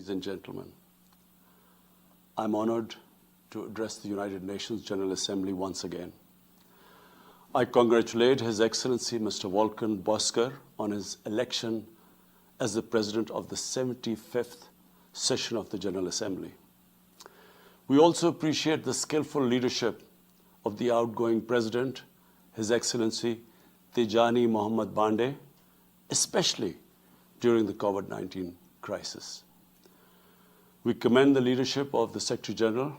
Ladies and gentlemen, I'm honored to address the United Nations General Assembly once again. I congratulate His Excellency Mr. Volkan Bozkır on his election as the President of the 75th session of the General Assembly. We also appreciate the skillful leadership of the outgoing President, His Excellency Tijani Mohammad Bande, especially during the COVID-19 crisis. We commend the leadership of the Secretary General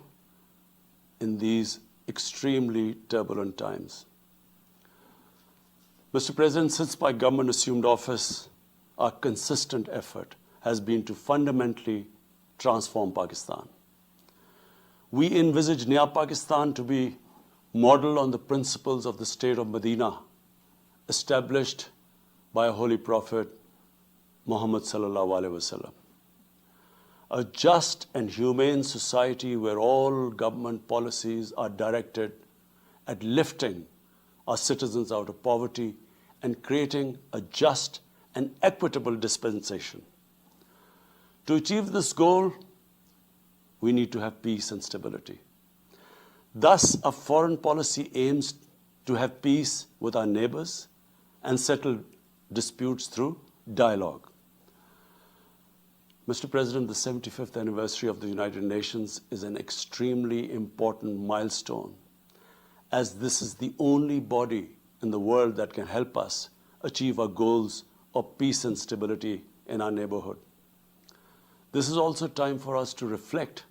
in these extremely turbulent times. Mr. President, since my government assumed office, our consistent effort has been to fundamentally transform Pakistan. We envisage Naya Pakistan to be modeled on the principles of the state of Medina, established by our Holy Prophet Muhammad sallallahu alaihi wasallam. A just and humane society where all government policies are directed at lifting our citizens out of poverty and creating a just and equitable dispensation. To achieve this goal, we need to have peace and stability. Thus, our foreign policy aims to have peace with our neighbors and settle disputes through dialogue. Mr. President, the 75th anniversary of the United Nations is an extremely important milestone, as this is the only body in the world that can help us achieve our goals of peace and stability in our neighborhood. This is also time for us to reflect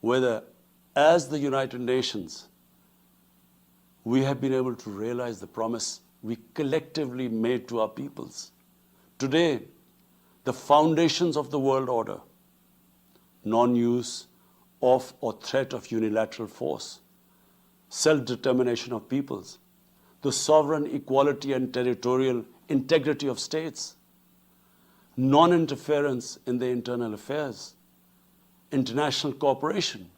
whether, as the United Nations, we have been able to realize the promise we collectively made to our peoples. Today, the foundations of the world order, non-use of or threat of unilateral force, self-determination of peoples, the sovereign equality and territorial integrity of states, non-interference in their internal affairs, international cooperation,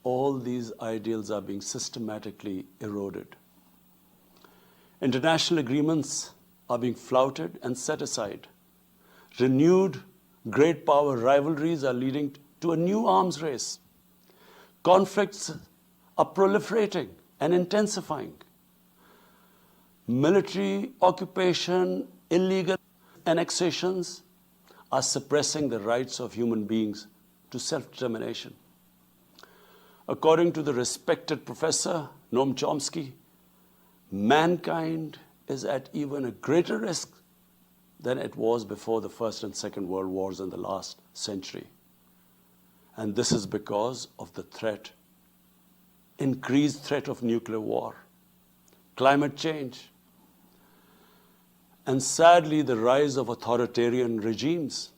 all these ideals are being systematically eroded. International agreements are being flouted and set aside. Renewed great power rivalries are leading to a new arms race. Conflicts are proliferating and intensifying. Military occupation, illegal annexations are suppressing the rights of human beings to self-determination. According to the respected professor Noam Chomsky, mankind is at even a greater risk than it was before the First and Second World Wars in the last century. And this is because of the threat, increased threat of nuclear war, climate change, and sadly the rise of authoritarian regimes.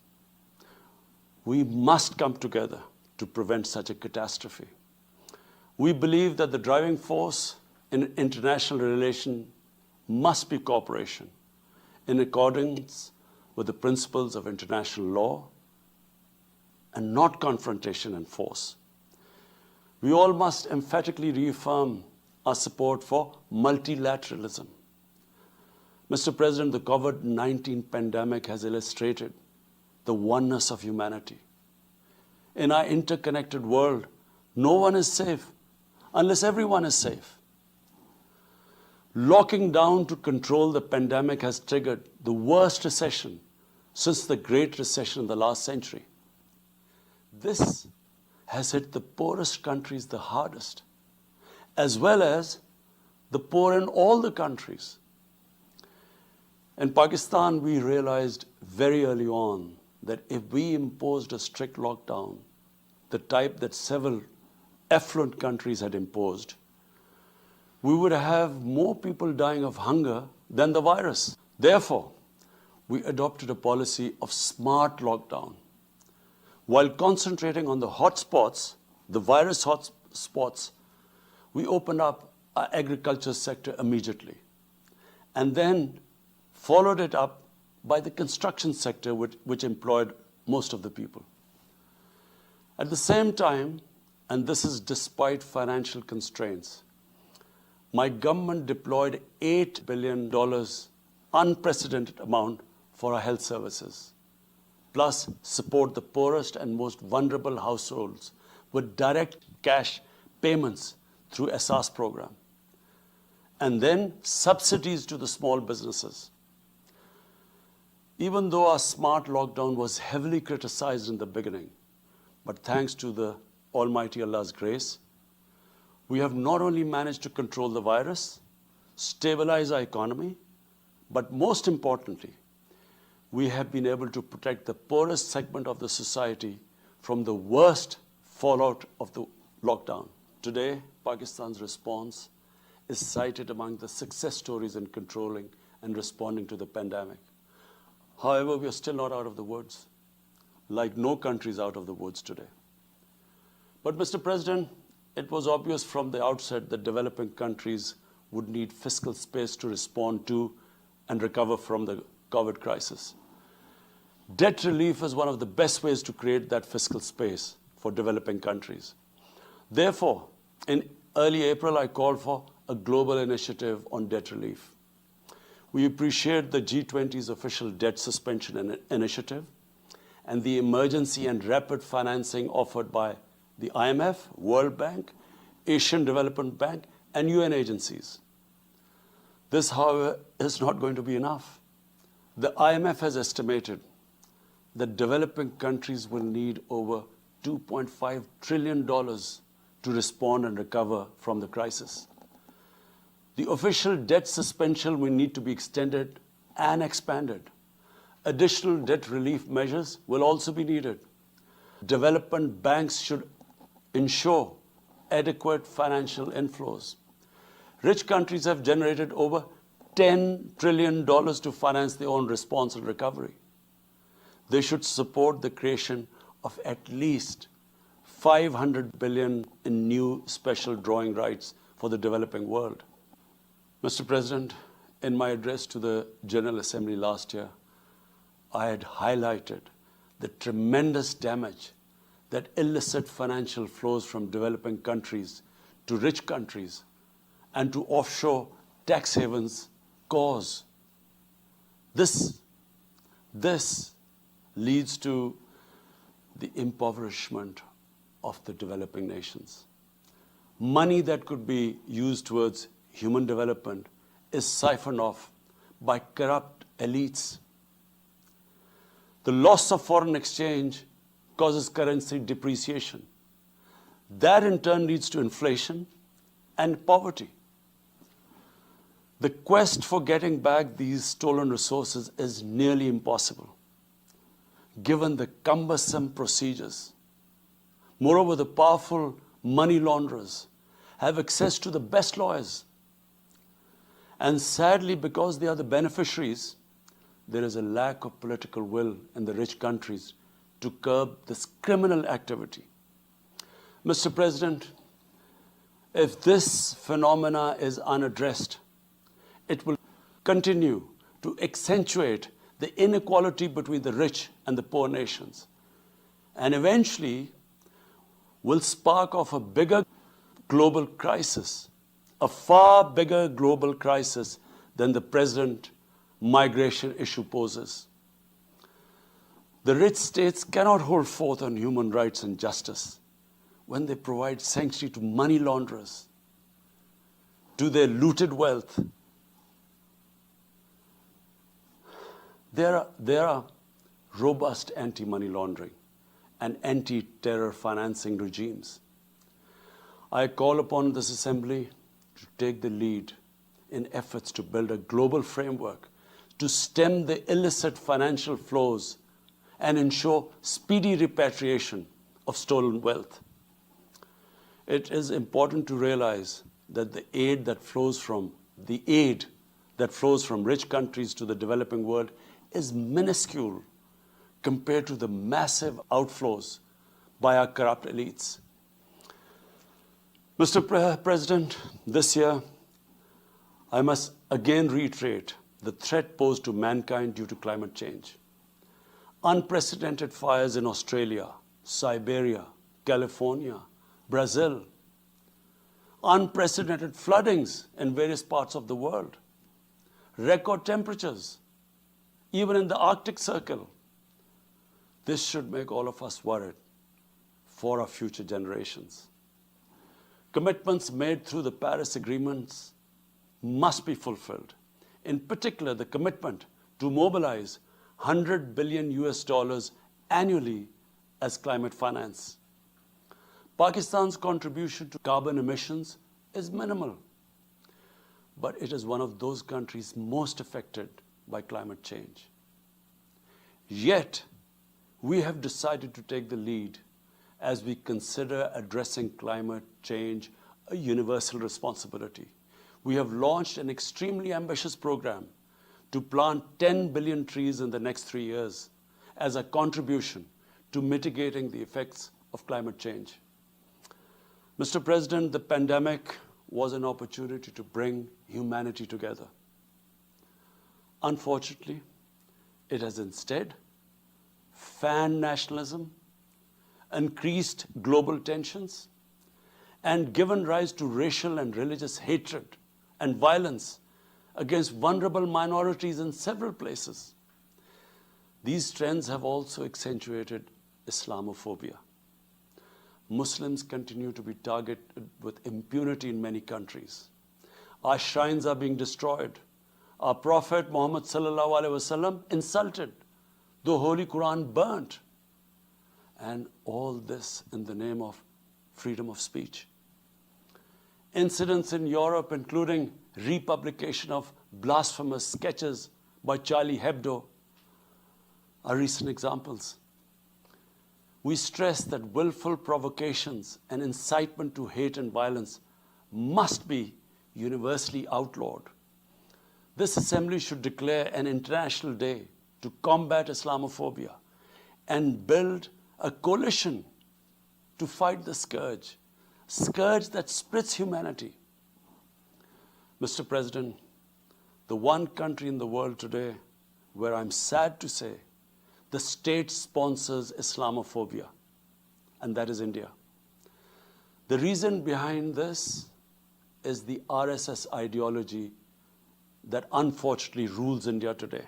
We must come together to prevent such a catastrophe. We believe that the driving force in international relations must be cooperation, in accordance with the principles of international law and not confrontation and force. We all must emphatically reaffirm our support for multilateralism. Mr. President, the COVID-19 pandemic has illustrated the oneness of humanity. In our interconnected world, no one is safe unless everyone is safe. Locking down to control the pandemic has triggered the worst recession since the Great Recession in the last century. This has hit the poorest countries the hardest, as well as the poor in all the countries. In Pakistan, we realized very early on that if we imposed a strict lockdown, the type that several affluent countries had imposed, we would have more people dying of hunger than the virus. Therefore, we adopted a policy of smart lockdown. While concentrating on the hotspots, the virus hotspots, we opened up our agriculture sector immediately, and then followed it up by the construction sector, which employed most of the people. At the same time, and this is despite financial constraints, my government deployed $8 billion, unprecedented amount, for our health services, plus support the poorest and most vulnerable households with direct cash payments through SR's program. And then subsidies to the small businesses. Even though our smart lockdown was heavily criticized in the beginning, but thanks to the Almighty Allah's grace, we have not only managed to control the virus, stabilize our economy, but most importantly, we have been able to protect the poorest segment of the society from the worst fallout of the lockdown. Today, Pakistan's response is cited among the success stories in controlling and responding to the pandemic. However, we are still not out of the woods, like no country is out of the woods today. But Mr. President, it was obvious from the outset that developing countries would need fiscal space to respond to and recover from the COVID crisis. Debt relief is one of the best ways to create that fiscal space for developing countries. Therefore, in early April, I called for a global initiative on debt relief. We appreciate the G20's official debt suspension initiative and the emergency and rapid financing offered by the IMF, World Bank, Asian Development Bank, and UN agencies. This, however, is not going to be enough. The IMF has estimated that developing countries will need over $2.5 trillion to respond and recover from the crisis. The official debt suspension will need to be extended and expanded. Additional debt relief measures will also be needed. Development banks should ensure adequate financial inflows. Rich countries have generated over $10 trillion to finance their own response and recovery. They should support the creation of at least $500 billion in new special drawing rights for the developing world. Mr. President, in my address to the General Assembly last year, I had highlighted the tremendous damage that illicit financial flows from developing countries to rich countries and to offshore tax havens cause. This leads to the impoverishment of the developing nations. Money that could be used towards human development is siphoned off by corrupt elites. The loss of foreign exchange causes currency depreciation. That in turn leads to inflation and poverty. The quest for getting back these stolen resources is nearly impossible, given the cumbersome procedures. Moreover, the powerful money launderers have access to the best lawyers. And sadly, because they are the beneficiaries, there is a lack of political will in the rich countries to curb this criminal activity. Mr. President, if this phenomena is unaddressed, it will continue to accentuate the inequality between the rich and the poor nations, and eventually will spark off a bigger global crisis, a far bigger global crisis than the present migration issue poses. The rich states cannot hold forth on human rights and justice when they provide sanctuary to money launderers, to their looted wealth. There are robust anti-money laundering and anti-terror financing regimes. I call upon this Assembly to take the lead in efforts to build a global framework to stem the illicit financial flows and ensure speedy repatriation of stolen wealth. It is important to realize that the aid that flows from rich countries to the developing world is minuscule compared to the massive outflows by our corrupt elites. Mr. President, this year, I must again reiterate the threat posed to mankind due to climate change. Unprecedented fires in Australia, Siberia, California, Brazil. Unprecedented floodings in various parts of the world. Record temperatures, even in the Arctic Circle. This should make all of us worried for our future generations. Commitments made through the Paris agreements must be fulfilled. In particular, the commitment to mobilize $100 billion annually as climate finance. Pakistan's contribution to carbon emissions is minimal, but it is one of those countries most affected by climate change. Yet, we have decided to take the lead as we consider addressing climate change a universal responsibility. We have launched an extremely ambitious program to plant 10 billion trees in the next 3 years as a contribution to mitigating the effects of climate change. Mr. President, the pandemic was an opportunity to bring humanity together. Unfortunately, it has instead fanned nationalism, increased global tensions, and given rise to racial and religious hatred and violence against vulnerable minorities in several places. These trends have also accentuated Islamophobia. Muslims continue to be targeted with impunity in many countries. Our shrines are being destroyed. Our Prophet Muhammad sallallahu alaihi wasallam insulted. The Holy Quran burnt. And all this in the name of freedom of speech. Incidents in Europe, including republication of blasphemous sketches by Charlie Hebdo, are recent examples. We stress that willful provocations and incitement to hate and violence must be universally outlawed. This assembly should declare an international day to combat Islamophobia and build a coalition to fight the scourge that splits humanity. Mr. President, the one country in the world today where I'm sad to say the state sponsors Islamophobia, and that is India. The reason behind this is the RSS ideology that unfortunately rules India today.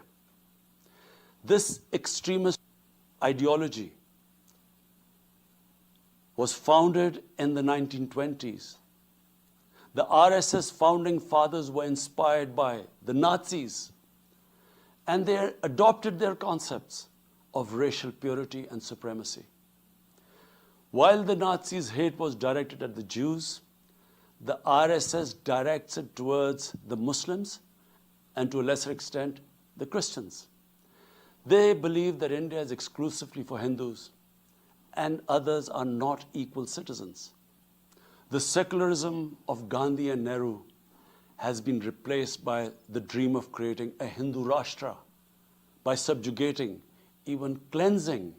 This extremist ideology was founded in the 1920s. The RSS founding fathers were inspired by the Nazis, and they adopted their concepts of racial purity and supremacy. While the Nazis' hate was directed at the Jews, the RSS directs it towards the Muslims and to a lesser extent, the Christians. They believe that India is exclusively for Hindus and others are not equal citizens. The secularism of Gandhi and Nehru has been replaced by the dream of creating a Hindu Rashtra by subjugating, even cleansing,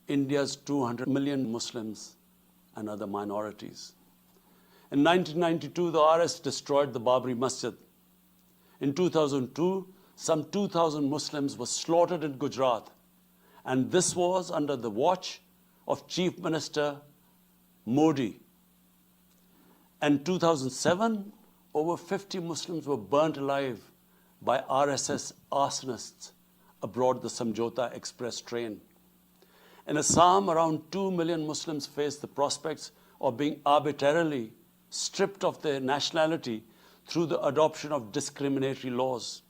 India's 200 million Muslims and other minorities. In 1992, the RS destroyed the Babri Masjid. In 2002, some 2,000 Muslims were slaughtered in Gujarat, and this was under the watch of Chief Minister Modi. In 2007, over 50 Muslims were burnt alive by RSS arsonists aboard the Samjhauta Express train. In Assam, around 2 million Muslims face the prospects of being arbitrarily stripped of their nationality through the adoption of discriminatory laws.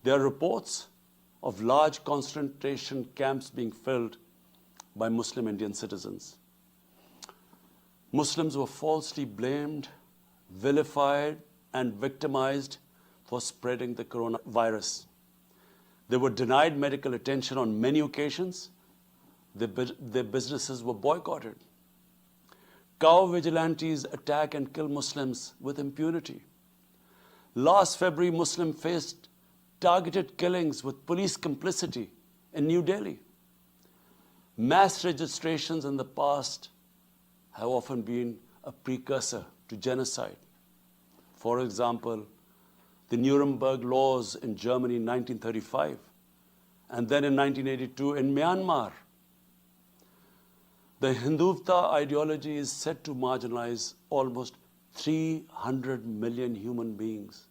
There are reports of large concentration camps being filled by Muslim Indian citizens. Muslims were falsely blamed, vilified, and victimized for spreading the coronavirus. They were denied medical attention on many occasions. Their businesses were boycotted. Cow vigilantes attack and kill Muslims with impunity. Last February, Muslims faced targeted killings with police complicity in New Delhi. Mass registrations in the past have often been a precursor to genocide. For example, the Nuremberg laws in Germany in 1935, and then in 1982 in Myanmar. The Hindutva ideology is set to marginalize almost 300 million human beings,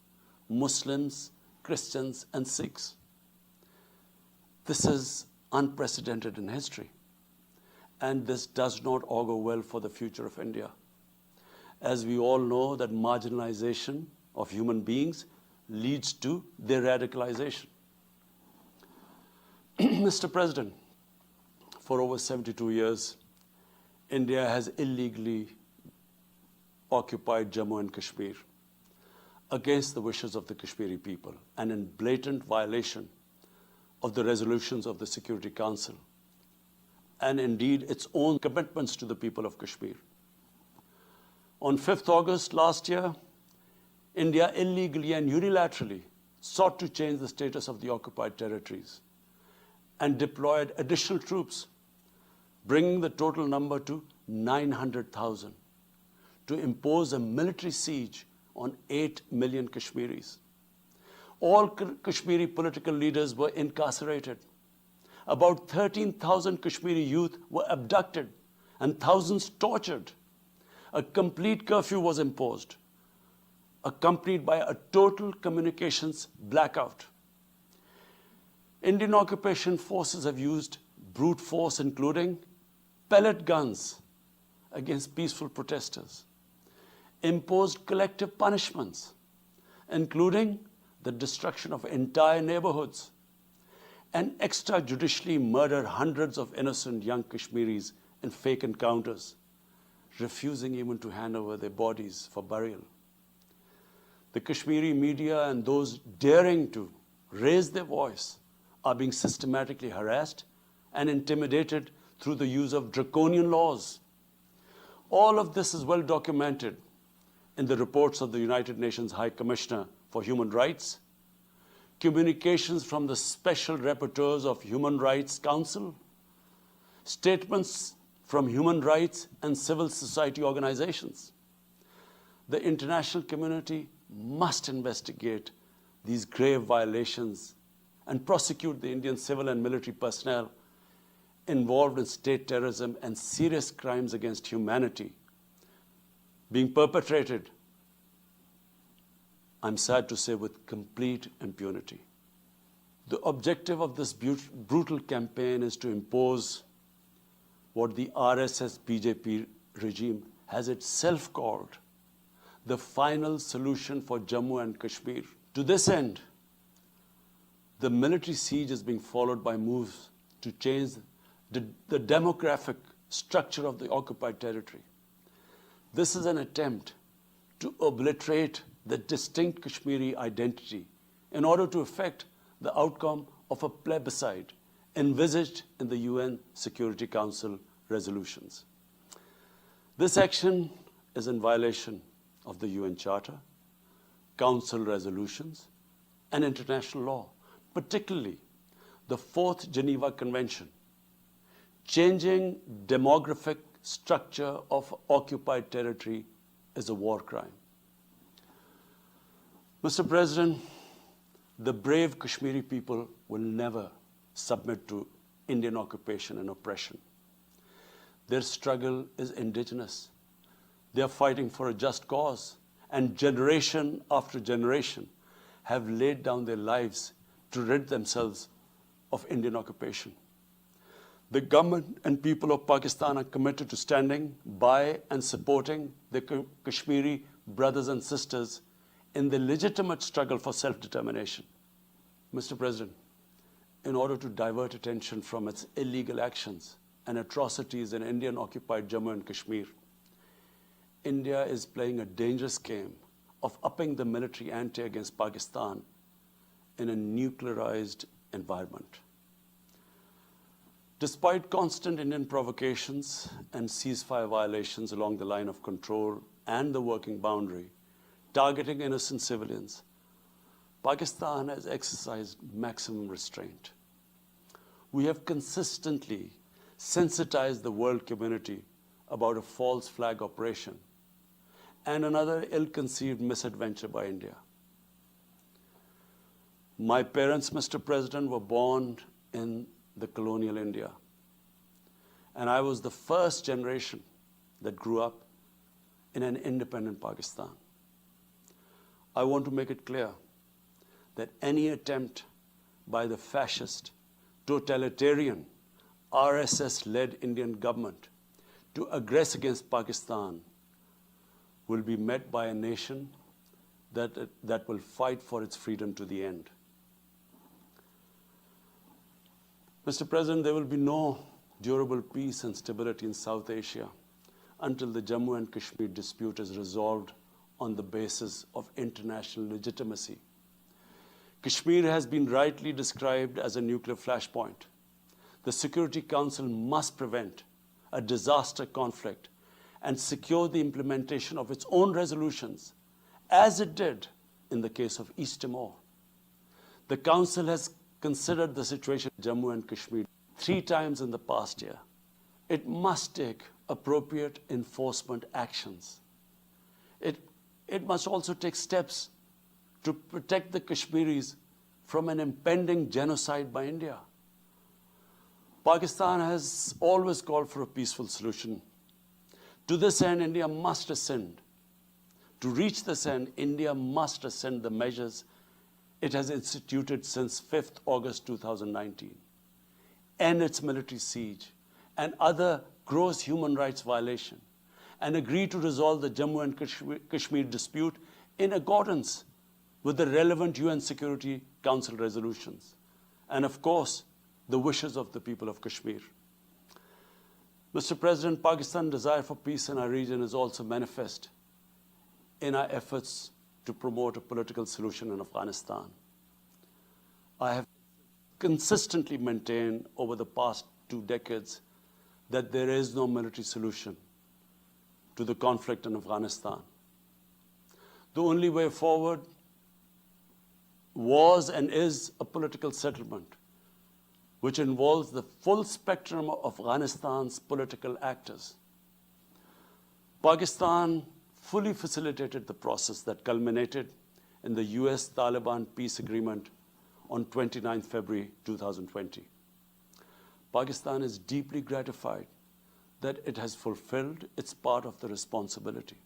Muslims, Christians, and Sikhs. This is unprecedented in history. And this does not augur well for the future of India. As we all know, that marginalization of human beings leads to their radicalization. Mr. President, for over 72 years, India has illegally occupied Jammu and Kashmir against the wishes of the Kashmiri people and in blatant violation of the resolutions of the Security Council and indeed its own commitments to the people of Kashmir. On 5th August last year, India illegally and unilaterally sought to change the status of the occupied territories and deployed additional troops, bringing the total number to 900,000, to impose a military siege on 8 million Kashmiris. All Kashmiri political leaders were incarcerated. About 13,000 Kashmiri youth were abducted and thousands tortured. A complete curfew was imposed, accompanied by a total communications blackout. Indian occupation forces have used brute force, including pellet guns against peaceful protesters, imposed collective punishments, including the destruction of entire neighborhoods, and extrajudicially murdered hundreds of innocent young Kashmiris in fake encounters, refusing even to hand over their bodies for burial. The Kashmiri media and those daring to raise their voice are being systematically harassed and intimidated through the use of draconian laws. All of this is well documented in the reports of the United Nations High Commissioner for Human Rights, communications from the Special Rapporteurs of Human Rights Council, statements from human rights and civil society organizations. The international community must investigate these grave violations and prosecute the Indian civil and military personnel involved in state terrorism and serious crimes against humanity being perpetrated, I'm sad to say, with complete impunity. The objective of this brutal campaign is to impose what the RSS BJP regime has itself called the final solution for Jammu and Kashmir. To this end, the military siege is being followed by moves to change the demographic structure of the occupied territory. This is an attempt to obliterate the distinct Kashmiri identity in order to effect the outcome of a plebiscite envisaged in the UN Security Council resolutions. This action is in violation of the UN Charter, Council resolutions, and international law, particularly the 4th Geneva Convention. Changing demographic structure of occupied territory is a war crime. Mr. President, the brave Kashmiri people will never submit to Indian occupation and oppression. Their struggle is indigenous. They are fighting for a just cause, and generation after generation have laid down their lives to rid themselves of Indian occupation. The government and people of Pakistan are committed to standing by and supporting their Kashmiri brothers and sisters in the legitimate struggle for self-determination. Mr. President, in order to divert attention from its illegal actions and atrocities in Indian-occupied Jammu and Kashmir, India is playing a dangerous game of upping the military ante against Pakistan in a nuclearized environment. Despite constant Indian provocations and ceasefire violations along the line of control and the working boundary, targeting innocent civilians, Pakistan has exercised maximum restraint. We have consistently sensitized the world community about a false flag operation and another ill-conceived misadventure by India. My parents, Mr. President, were born in the colonial India, and I was the first generation that grew up in an independent Pakistan. I want to make it clear that any attempt by the fascist totalitarian, RSS-led Indian government to aggress against Pakistan will be met by a nation that will fight for its freedom to the end. Mr. President, there will be no durable peace and stability in South Asia until the Jammu and Kashmir dispute is resolved on the basis of international legitimacy. Kashmir has been rightly described as a nuclear flashpoint. The Security Council must prevent a disaster conflict and secure the implementation of its own resolutions, as it did in the case of East Timor. The Council has considered the situation in Jammu and Kashmir 3 times in the past year. It must take appropriate enforcement actions. It must also take steps to protect the Kashmiris from an impending genocide by India. Pakistan has always called for a peaceful solution. To this end, India must ascend. To reach this end, India must ascend the measures it has instituted since 5th August 2019, end its military siege and other gross human rights violation, and agree to resolve the Jammu and Kashmir dispute in accordance with the relevant UN Security Council resolutions, and of course, the wishes of the people of Kashmir. Mr. President, Pakistan's desire for peace in our region is also manifest in our efforts to promote a political solution in Afghanistan. I have consistently maintained over the past 2 decades that there is no military solution to the conflict in Afghanistan. The only way forward was and is a political settlement, which involves the full spectrum of Afghanistan's political actors. Pakistan fully facilitated the process that culminated in the US-Taliban peace agreement on 29 February 2020. Pakistan is deeply gratified that it has fulfilled its part of the responsibility.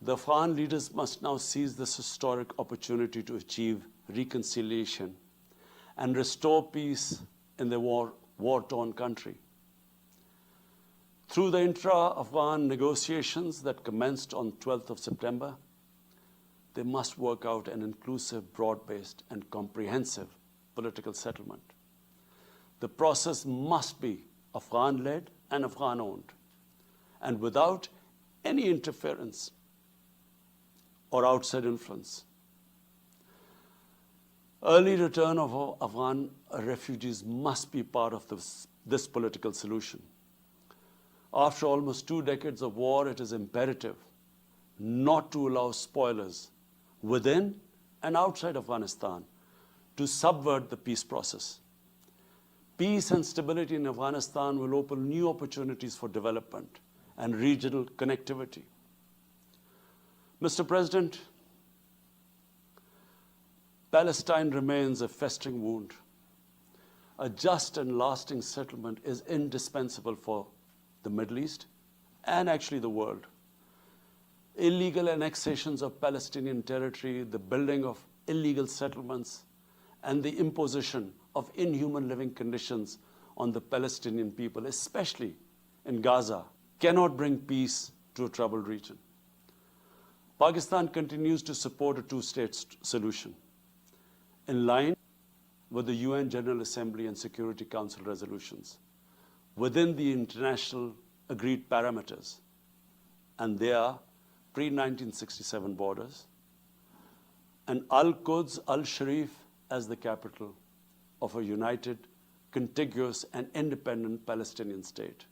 The Afghan leaders must now seize this historic opportunity to achieve reconciliation and restore peace in the war-torn country. Through the intra-Afghan negotiations that commenced on 12th of September, they must work out an inclusive, broad-based, and comprehensive political settlement. The process must be Afghan-led and Afghan-owned, and without any interference or outside influence. Early return of Afghan refugees must be part of this political solution. After almost 2 decades of war, it is imperative not to allow spoilers within and outside Afghanistan to subvert the peace process. Peace and stability in Afghanistan will open new opportunities for development and regional connectivity. Mr. President, Palestine remains a festering wound. A just and lasting settlement is indispensable for the Middle East and actually the world. Illegal annexations of Palestinian territory, the building of illegal settlements, and the imposition of inhuman living conditions on the Palestinian people, especially in Gaza, cannot bring peace to a troubled region. Pakistan continues to support a 2-state solution in line with the UN General Assembly and Security Council resolutions within the international agreed parameters, and they are pre-1967 borders, and Al-Quds, Al-Sharif as the capital of a united, contiguous, and independent Palestinian state.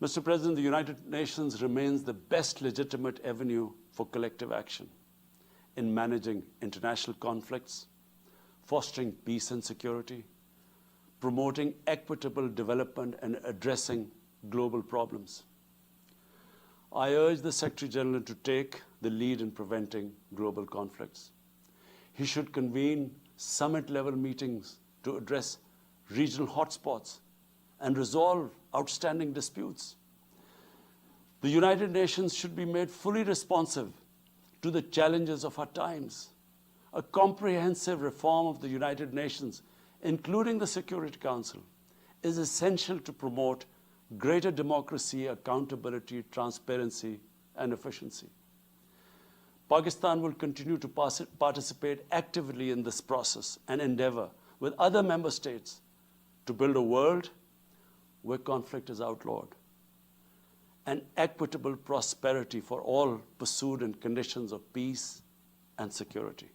Mr. President, the United Nations remains the best legitimate avenue for collective action in managing international conflicts, fostering peace and security, promoting equitable development, and addressing global problems. I urge the Secretary General to take the lead in preventing global conflicts. He should convene summit-level meetings to address regional hotspots and resolve outstanding disputes. The United Nations should be made fully responsive to the challenges of our times. A comprehensive reform of the United Nations, including the Security Council, is essential to promote greater democracy, accountability, transparency, and efficiency. Pakistan will continue to participate actively in this process and endeavor with other member states to build a world where conflict is outlawed and equitable prosperity for all pursued in conditions of peace and security.